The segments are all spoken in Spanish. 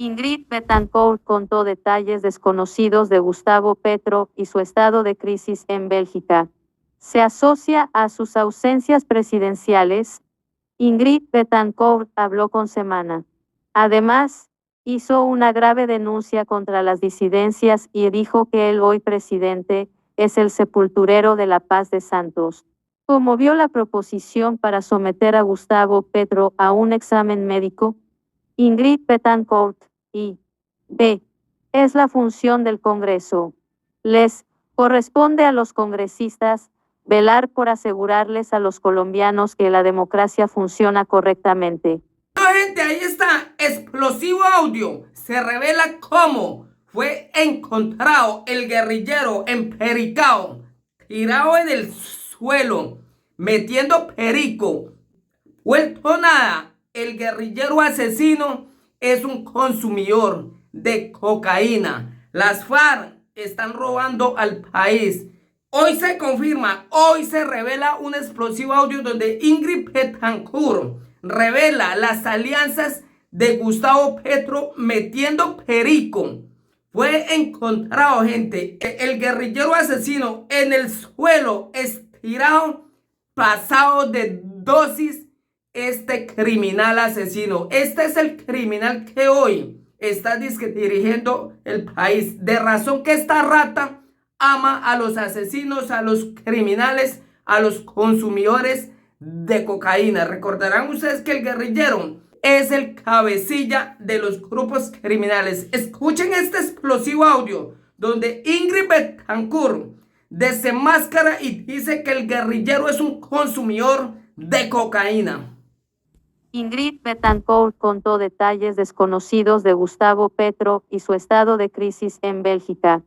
Ingrid Betancourt contó detalles desconocidos de Gustavo Petro y su estado de crisis en Bélgica. Se asocia a sus ausencias presidenciales. Ingrid Betancourt habló con Semana. Además, hizo una grave denuncia contra las disidencias y dijo que el hoy presidente es el sepulturero de la paz de Santos. Promovió la proposición para someter a Gustavo Petro a un examen médico. Ingrid Betancourt, y B. Es la función del Congreso. Les corresponde a los congresistas velar por asegurarles a los colombianos que la democracia funciona correctamente. Gente, ahí está, explosivo audio. Se revela cómo fue encontrado el guerrillero empericao, tirado en el suelo, metiendo perico. Vuelto nada, el guerrillero asesino es un consumidor de cocaína. Las FARC están robando al país. Hoy se confirma, hoy se revela un explosivo audio donde Ingrid Betancourt revela las alianzas de Gustavo Petro metiendo perico. Fue encontrado, gente, el guerrillero asesino en el suelo, estirado, pasado de dosis, este criminal asesino. Este es el criminal que hoy está dirigiendo el país. De razón que esta rata ama a los asesinos, a los criminales, a los consumidores de cocaína. Recordarán ustedes que el guerrillero es el cabecilla de los grupos criminales. Escuchen este explosivo audio donde Ingrid Betancourt desenmascara y dice que el guerrillero es un consumidor de cocaína. Ingrid Betancourt contó detalles desconocidos de Gustavo Petro y su estado de crisis en Bélgica.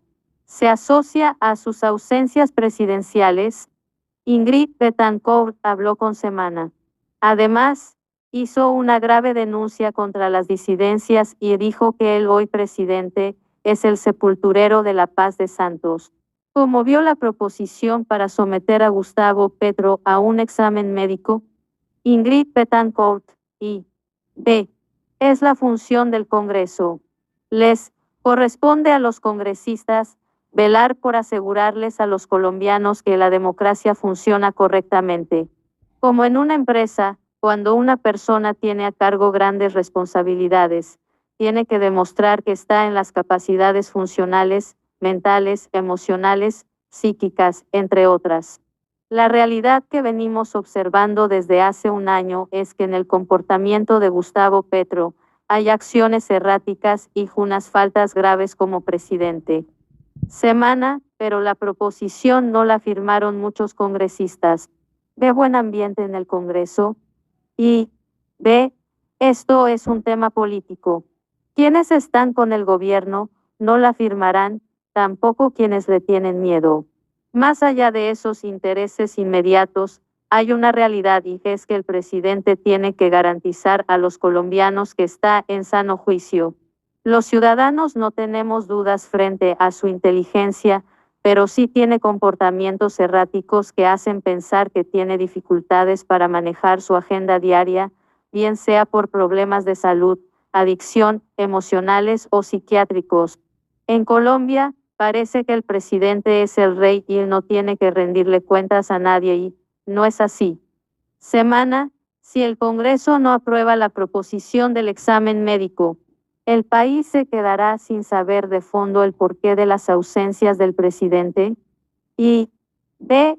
Se asocia a sus ausencias presidenciales. Ingrid Betancourt habló con Semana. Además, hizo una grave denuncia contra las disidencias y dijo que el hoy presidente es el sepulturero de la paz de Santos. Promovió la proposición para someter a Gustavo Petro a un examen médico. Ingrid Betancourt, y B. Es la función del Congreso. Les corresponde a los congresistas velar por asegurarles a los colombianos que la democracia funciona correctamente. Como en una empresa, cuando una persona tiene a cargo grandes responsabilidades, tiene que demostrar que está en las capacidades funcionales, mentales, emocionales, psíquicas, entre otras. La realidad que venimos observando desde hace un año es que en el comportamiento de Gustavo Petro hay acciones erráticas y unas faltas graves como presidente. Semana, pero la proposición no la firmaron muchos congresistas. ¿Ve buen ambiente en el Congreso? Y B. Esto es un tema político. Quienes están con el gobierno no la firmarán, tampoco quienes le tienen miedo. Más allá de esos intereses inmediatos, hay una realidad y es que el presidente tiene que garantizar a los colombianos que está en sano juicio. Los ciudadanos no tenemos dudas frente a su inteligencia, pero sí tiene comportamientos erráticos que hacen pensar que tiene dificultades para manejar su agenda diaria, bien sea por problemas de salud, adicción, emocionales o psiquiátricos. En Colombia, parece que el presidente es el rey y él no tiene que rendirle cuentas a nadie y no es así. Semana, si el Congreso no aprueba la proposición del examen médico, el país se quedará sin saber de fondo el porqué de las ausencias del presidente. Y B.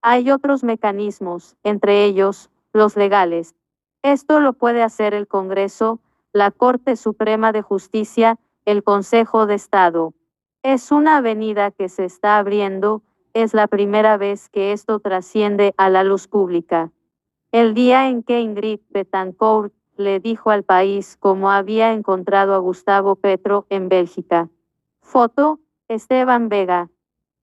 Hay otros mecanismos, entre ellos, los legales. Esto lo puede hacer el Congreso, la Corte Suprema de Justicia, el Consejo de Estado. Es una avenida que se está abriendo, es la primera vez que esto trasciende a la luz pública. El día en que Ingrid Betancourt le dijo al país cómo había encontrado a Gustavo Petro en Bélgica. Foto, Esteban Vega.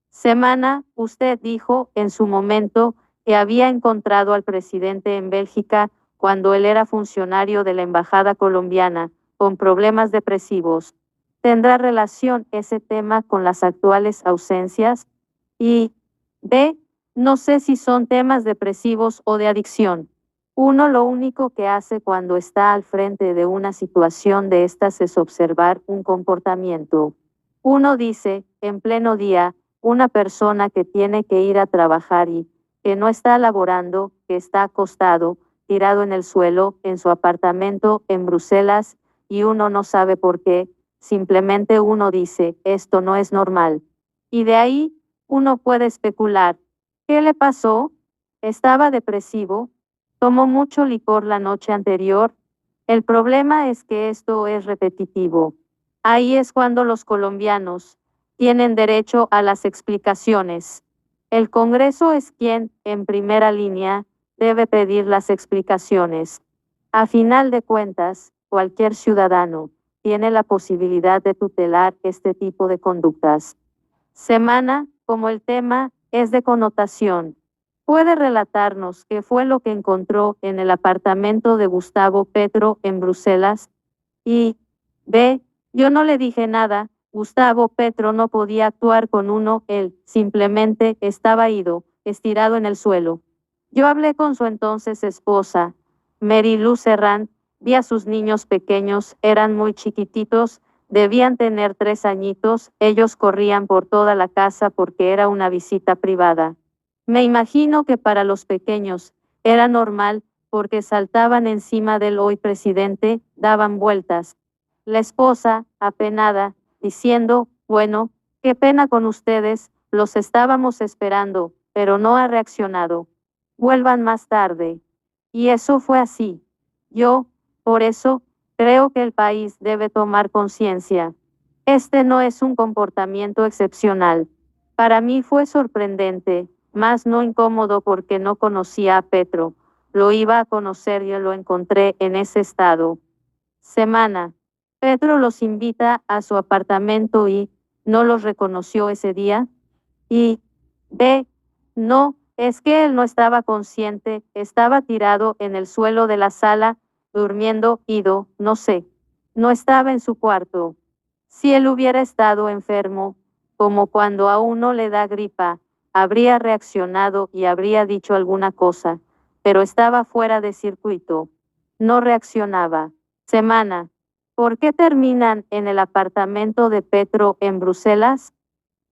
Semana, usted dijo en su momento que había encontrado al presidente en Bélgica cuando él era funcionario de la embajada colombiana, con problemas depresivos. ¿Tendrá relación ese tema con las actuales ausencias? Y B. No sé si son temas depresivos o de adicción. Uno lo único que hace cuando está al frente de una situación de estas es observar un comportamiento. Uno dice, en pleno día, una persona que tiene que ir a trabajar y que no está laborando, que está acostado, tirado en el suelo, en su apartamento, en Bruselas, y uno no sabe por qué, simplemente uno dice, esto no es normal. Y de ahí, uno puede especular, ¿qué le pasó? ¿Estaba depresivo? ¿Tomó mucho licor la noche anterior? El problema es que esto es repetitivo. Ahí es cuando los colombianos tienen derecho a las explicaciones. El Congreso es quien, en primera línea, debe pedir las explicaciones. A final de cuentas, cualquier ciudadano tiene la posibilidad de tutelar este tipo de conductas. Semana, como el tema es de connotación, ¿puede relatarnos qué fue lo que encontró en el apartamento de Gustavo Petro en Bruselas? Y B. Yo no le dije nada, Gustavo Petro no podía actuar con uno, él simplemente estaba ido, estirado en el suelo. Yo hablé con su entonces esposa, Mary Lou Serrán, vi a sus niños pequeños, eran muy chiquititos, debían tener 3 añitos, ellos corrían por toda la casa porque era una visita privada. Me imagino que para los pequeños era normal porque saltaban encima del hoy presidente, daban vueltas. La esposa, apenada, diciendo, bueno, qué pena con ustedes, los estábamos esperando, pero no ha reaccionado. Vuelvan más tarde. Y eso fue así. Yo, por eso, creo que el país debe tomar conciencia. Este no es un comportamiento excepcional. Para mí fue sorprendente, mas no incómodo porque no conocía a Petro. Lo iba a conocer y lo encontré en ese estado. Semana. Petro los invita a su apartamento y ¿no los reconoció ese día? Y B. No, es que él no estaba consciente, estaba tirado en el suelo de la sala, durmiendo, ido, no sé. No estaba en su cuarto. Si él hubiera estado enfermo, como cuando a uno le da gripa, habría reaccionado y habría dicho alguna cosa, pero estaba fuera de circuito. No reaccionaba. Semana. ¿Por qué terminan en el apartamento de Petro en Bruselas?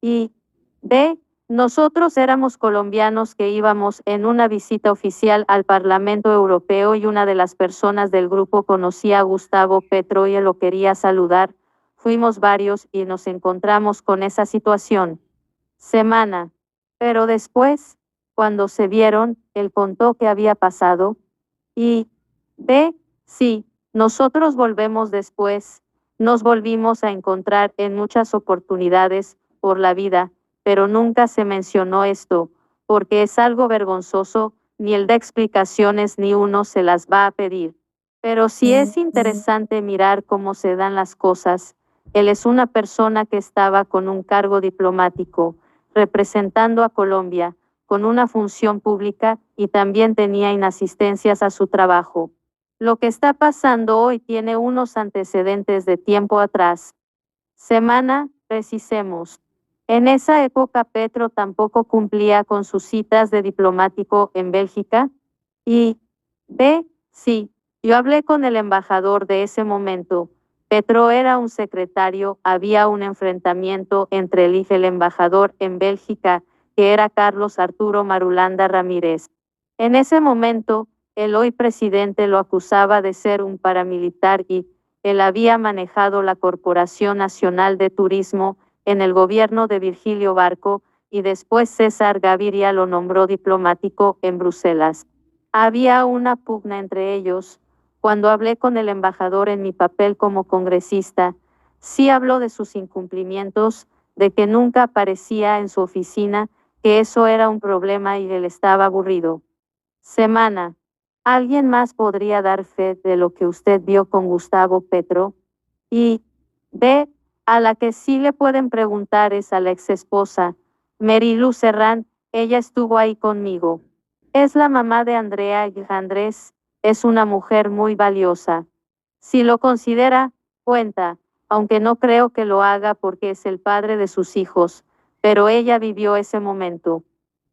Y B. Nosotros éramos colombianos que íbamos en una visita oficial al Parlamento Europeo y una de las personas del grupo conocía a Gustavo Petro y él lo quería saludar. Fuimos varios y nos encontramos con esa situación. Semana. Pero después, cuando se vieron, él contó qué había pasado. Y B. Sí, nosotros volvemos después. Nos volvimos a encontrar en muchas oportunidades por la vida, pero nunca se mencionó esto, porque es algo vergonzoso, ni él da explicaciones ni uno se las va a pedir. Pero sí es interesante mirar cómo se dan las cosas. Él es una persona que estaba con un cargo diplomático, representando a Colombia, con una función pública y también tenía inasistencias a su trabajo. Lo que está pasando hoy tiene unos antecedentes de tiempo atrás. Semana, precisemos. En esa época Petro tampoco cumplía con sus citas de diplomático en Bélgica. Y B. Sí, yo hablé con el embajador de ese momento. Petro era un secretario, había un enfrentamiento entre él y el embajador en Bélgica, que era Carlos Arturo Marulanda Ramírez. En ese momento, el hoy presidente lo acusaba de ser un paramilitar y él había manejado la Corporación Nacional de Turismo en el gobierno de Virgilio Barco y después César Gaviria lo nombró diplomático en Bruselas. Había una pugna entre ellos. Cuando hablé con el embajador en mi papel como congresista, sí habló de sus incumplimientos, de que nunca aparecía en su oficina, que eso era un problema y él estaba aburrido. Semana. ¿Alguien más podría dar fe de lo que usted vio con Gustavo Petro? Y B. A la que sí le pueden preguntar es a la ex esposa, Mary Lou Serrán, ella estuvo ahí conmigo. Es la mamá de Andrea y Andrés, es una mujer muy valiosa. Si lo considera, cuenta, aunque no creo que lo haga porque es el padre de sus hijos, pero ella vivió ese momento.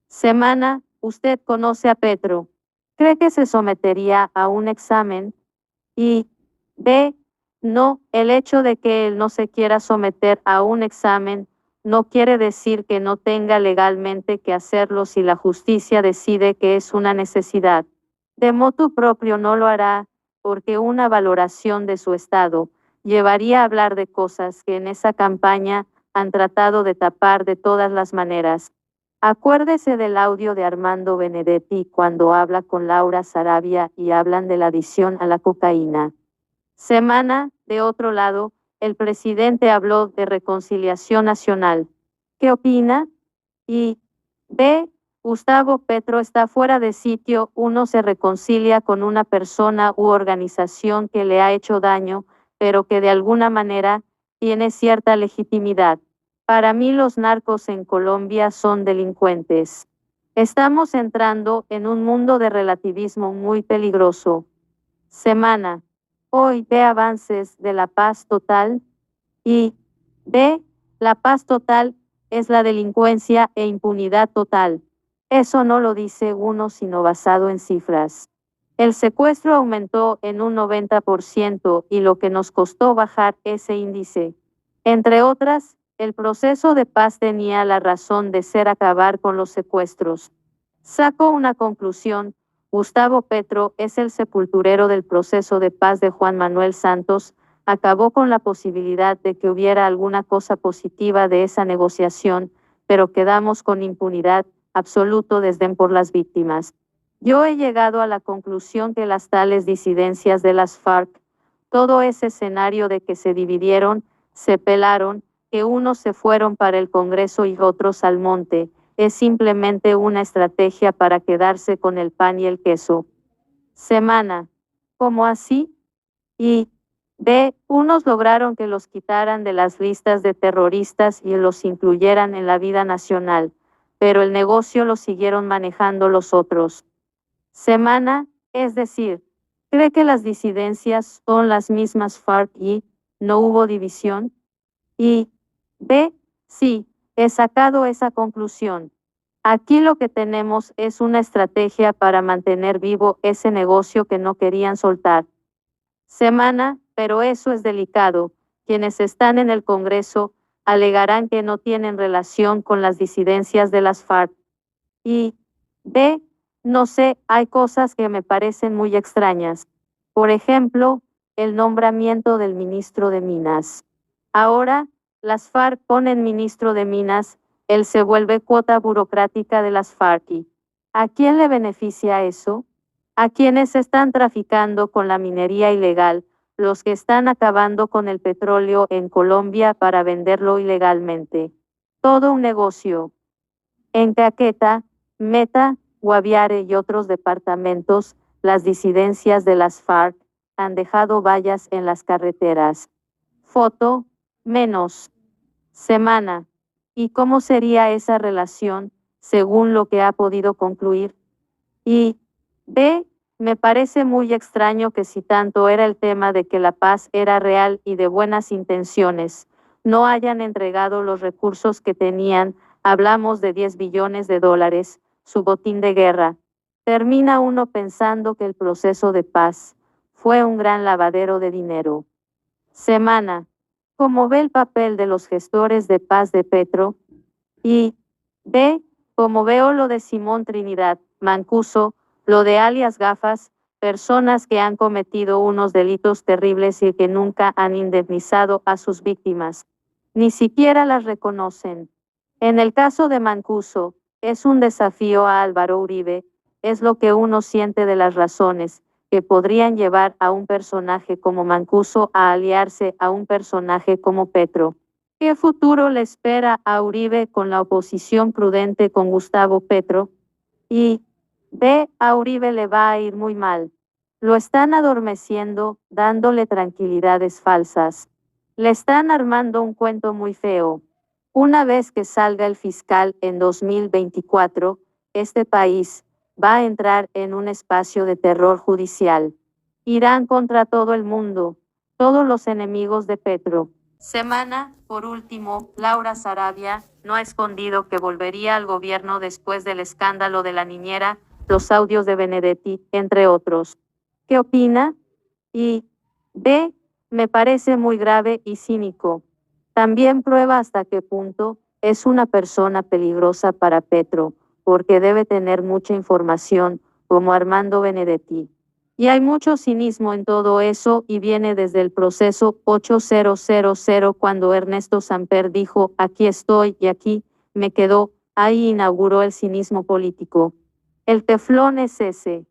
Semana, usted conoce a Petro. ¿Cree que se sometería a un examen? Y B. No, el hecho de que él no se quiera someter a un examen no quiere decir que no tenga legalmente que hacerlo si la justicia decide que es una necesidad. De motu propio no lo hará, porque una valoración de su estado llevaría a hablar de cosas que en esa campaña han tratado de tapar de todas las maneras. Acuérdese del audio de Armando Benedetti cuando habla con Laura Sarabia y hablan de la adicción a la cocaína. Semana, de otro lado, el presidente habló de reconciliación nacional. ¿Qué opina? Y B. Gustavo Petro está fuera de sitio. Uno se reconcilia con una persona u organización que le ha hecho daño, pero que de alguna manera tiene cierta legitimidad. Para mí los narcos en Colombia son delincuentes. Estamos entrando en un mundo de relativismo muy peligroso. Semana. Hoy ve avances de la paz total. Y B. La paz total es la delincuencia e impunidad total. Eso no lo dice uno sino basado en cifras. El secuestro aumentó en un 90% y lo que nos costó bajar ese índice. Entre otras, el proceso de paz tenía la razón de ser acabar con los secuestros. Saco una conclusión. Gustavo Petro es el sepulturero del proceso de paz de Juan Manuel Santos, acabó con la posibilidad de que hubiera alguna cosa positiva de esa negociación, pero quedamos con impunidad, absoluto desdén por las víctimas. Yo he llegado a la conclusión que las tales disidencias de las FARC, todo ese escenario de que se dividieron, se pelaron, que unos se fueron para el Congreso y otros al monte, es simplemente una estrategia para quedarse con el pan y el queso. Semana. ¿Cómo así? Y B. Unos lograron que los quitaran de las listas de terroristas y los incluyeran en la vida nacional, pero el negocio lo siguieron manejando los otros. Semana, es decir, ¿cree que las disidencias son las mismas FARC y no hubo división? Y B. Sí, he sacado esa conclusión. Aquí lo que tenemos es una estrategia para mantener vivo ese negocio que no querían soltar. Semana, pero eso es delicado. Quienes están en el Congreso alegarán que no tienen relación con las disidencias de las FARC. Y B. No sé, hay cosas que me parecen muy extrañas. Por ejemplo, el nombramiento del ministro de Minas. Ahora, las FARC ponen ministro de Minas, él se vuelve cuota burocrática de las FARC. ¿Y a quién le beneficia eso? A quienes están traficando con la minería ilegal, los que están acabando con el petróleo en Colombia para venderlo ilegalmente. Todo un negocio. En Caquetá, Meta, Guaviare y otros departamentos, las disidencias de las FARC han dejado vallas en las carreteras. Foto, menos. Semana. ¿Y cómo sería esa relación, según lo que ha podido concluir? Y B. Me parece muy extraño que si tanto era el tema de que la paz era real y de buenas intenciones, no hayan entregado los recursos que tenían, hablamos de 10 billones de dólares, su botín de guerra. Termina uno pensando que el proceso de paz fue un gran lavadero de dinero. Semana. ¿Cómo ve el papel de los gestores de paz de Petro? Y B. Como veo lo de Simón Trinidad, Mancuso, lo de alias Gafas, personas que han cometido unos delitos terribles y que nunca han indemnizado a sus víctimas. Ni siquiera las reconocen. En el caso de Mancuso, es un desafío a Álvaro Uribe, es lo que uno siente de las razones que podrían llevar a un personaje como Mancuso a aliarse a un personaje como Petro. ¿Qué futuro le espera a Uribe con la oposición prudente con Gustavo Petro? Y B. A Uribe le va a ir muy mal. Lo están adormeciendo, dándole tranquilidades falsas. Le están armando un cuento muy feo. Una vez que salga el fiscal en 2024, este país va a entrar en un espacio de terror judicial. Irán contra todo el mundo, todos los enemigos de Petro. Semana, por último, Laura Sarabia no ha escondido que volvería al gobierno después del escándalo de la niñera, los audios de Benedetti, entre otros. ¿Qué opina? Y B. Me parece muy grave y cínico. También prueba hasta qué punto es una persona peligrosa para Petro, porque debe tener mucha información, como Armando Benedetti. Y hay mucho cinismo en todo eso y viene desde el proceso 8000 cuando Ernesto Samper dijo, aquí estoy y aquí me quedó, ahí inauguró el cinismo político. El teflón es ese.